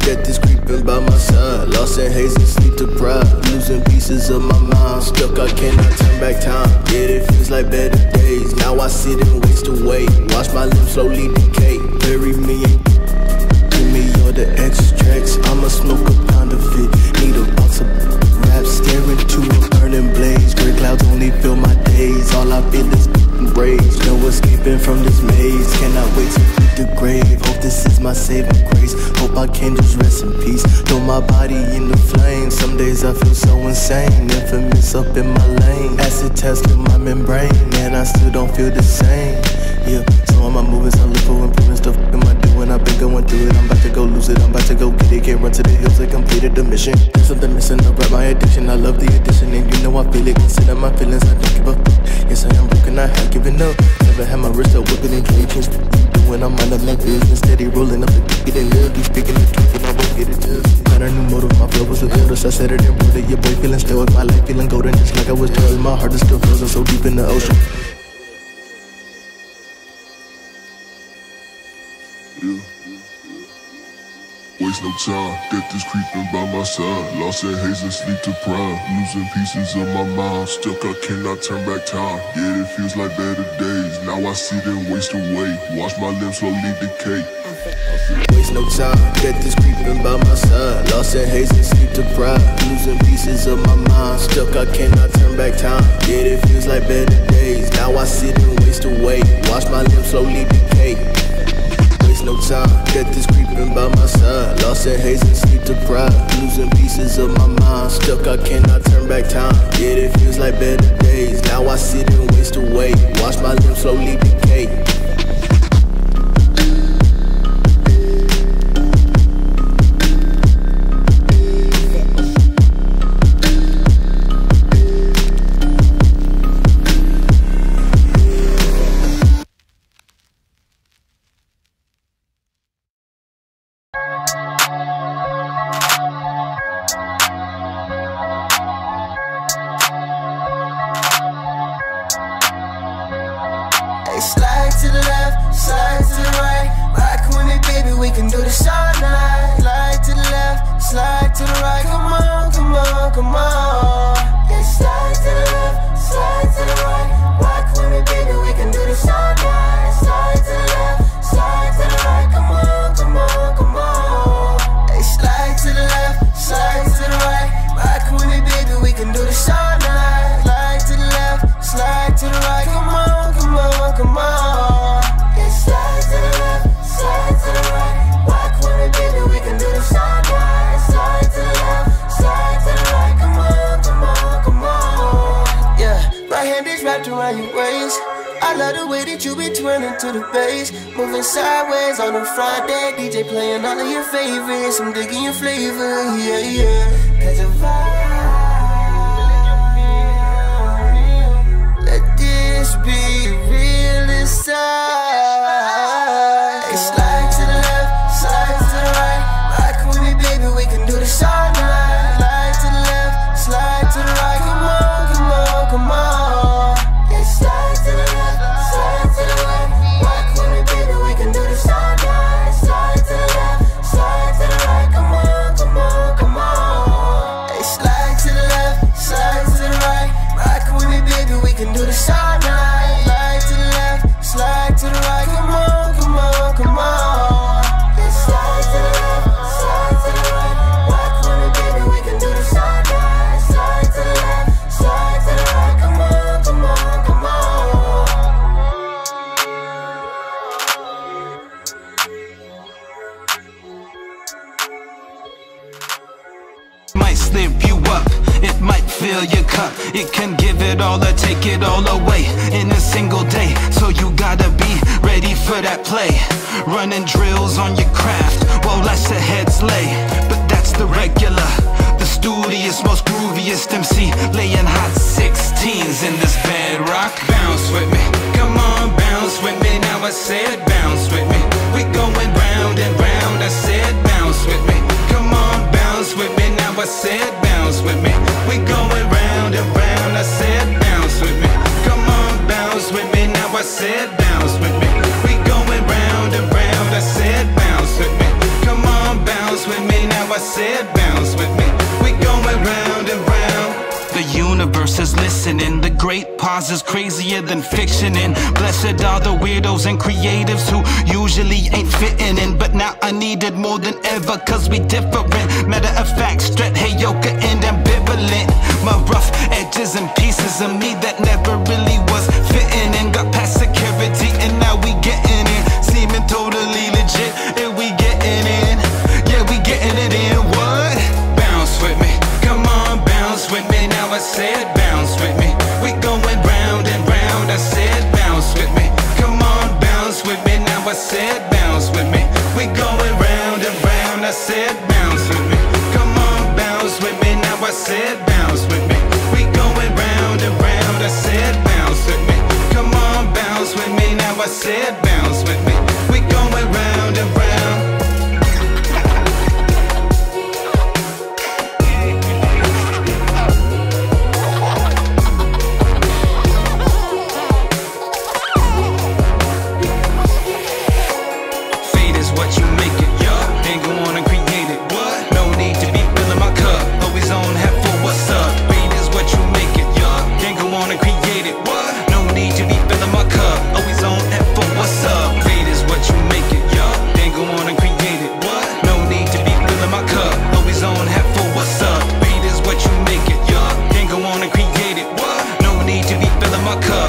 Death is creeping by my side. Lost in haze and sleep deprived. Losing pieces of my mind. Stuck, I cannot turn back time. Yeah, it feels like better days. Now I sit and waste away. Watch my limbs slowly decay. Bury me and give me all the extracts. I'ma smoke a pound of it. Need a box of rap. Staring to a burning blaze. Gray clouds only fill my days. All I feel is rage. No escaping from this maze. Cannot wait to hit the grave. Hope this is my saving grace. Hope I can just rest in peace. Throw my body in the flames. Some days I feel so insane. Infamous up in my lane. Acid test in my membrane. And I still don't feel the same. Yeah, so am I moving, so I look for improvement. Stuff am I doing? I've been going through it. I'm about to go lose it. I'm about to go get it. Can't run to the hills. I completed the mission. There's something missing about my addiction. I love the addition, and you know I feel it. Consider my feelings. I don't give a fuck. Yes, I am broken. I have given up. Never had my wrist up whipping in cages. When I'm out of my business, steady rolling up the getting love. Be speaking the truth, and I won't get it done. Got a new motive. My flow was the coldest. I said it and wrote it. Your boy feeling still with my life feeling golden, just like I was told. My heart is still frozen, so deep in the ocean. Yeah. Waste no time, death is creeping by my side. Lost in haze and sleep deprived. Losing pieces of my mind. Stuck, I cannot turn back time. Yeah, it feels like better days. Now I sit and waste away. Watch my limbs slowly decay. Waste no time, death is creeping by my side. Lost in haze and sleep deprived. Losing pieces of my mind. Stuck, I cannot turn back time. Yeah, it feels like better days. Now I sit and waste away. Watch my limbs slowly decay. No time, death is creeping by my side. Lost in haze and sleep deprived. Losing pieces of my mind. Stuck, I cannot turn back time. Yeah, it feels like better days. Now I sit and waste away. Watch my limbs slowly decay. Slide to the left, slide to the right. Rock with me, baby, we can do this all night. Slide to the left, slide to the right. Come on, come on, come on. Yeah, slide to the left, slide to the right. Rock with me, baby, we can do this all night. Slide to the left, slide to the right. Come on, come on, come on. Hey, slide to the left, slide to the right. Rock with me, baby, we can do this all night. Slide to the left, slide to the right. Come on, come on, come on. Yeah, slide to the left, slide to the right. Rock with me, baby, we can do this all night. Slide to the left, slide to the right. Come on, come on, come on. Yeah, right hand is wrapped around your waist. I love the way that you be twirling to the bass. Moving sideways on the Friday. DJ playing all of your favorites. I'm digging your flavor, yeah, yeah. Cause your vibe. Let this be real inside. Hey, slide to the left, slide to the right. Rock with me, baby, we can do this all night. Slide to the left, slide to the right. Come on, come on, come on. Yeah, slide to the left, slide to the right. Rock with me, baby, we can do this all night. Slide to the left, slide to the right. Come on, come on, come on. Hey, slide to the left, slide to the right. Rock with me, baby, we can do this all night. Slide to the left, slide to the right. Come on, come on, come on. Yeah, slide to the left, slide to the right. Rock with me, baby, we can do this all night. Slide to the left, slide to the right. Come on, come on, come on. Might slip you up, it might fill your cup. It can give it all or take it all away in a single day. So you gotta be ready for that play. Running drills on your craft, well that's a head's lay. But that's the regular, the studious, most grooviest MC. Laying hot 16s in this bedrock. Bounce with me, come on, bounce with me. Now I said bounce with me. We going round and round, I said bounce with me. Come on, bounce with me. Now I said bounce with me. We going round and round, I said bounce with me. Come on, bounce with me. Now I said bounce with me. We going round and round, I said bounce with me. Come on, bounce with me. said bounce with me. We going round and round. The universe is listening. The great pause is crazier than fiction. And blessed are the weirdos and creatives who usually ain't fitting in. But now I need it more than ever, cause we different. Matter of fact, straight Heyoka and ambivalent. My rough edges and pieces of me that never really was fitting in. Got past security and now we getting in. Seeming totally legit and we getting in. Yeah, we getting it in. What? Bounce with me. Come on, bounce with me. Now I said bounce with me. We going round and round. I said bounce with me. Come on, bounce with me. Now I said bounce with me. We going round and round. I said bounce with me. Come on, bounce with me. Now I said bounce with me. We going round and round. I said bounce with me. Come on, bounce with me. Now I said bounce with me. We going round and round. My cup.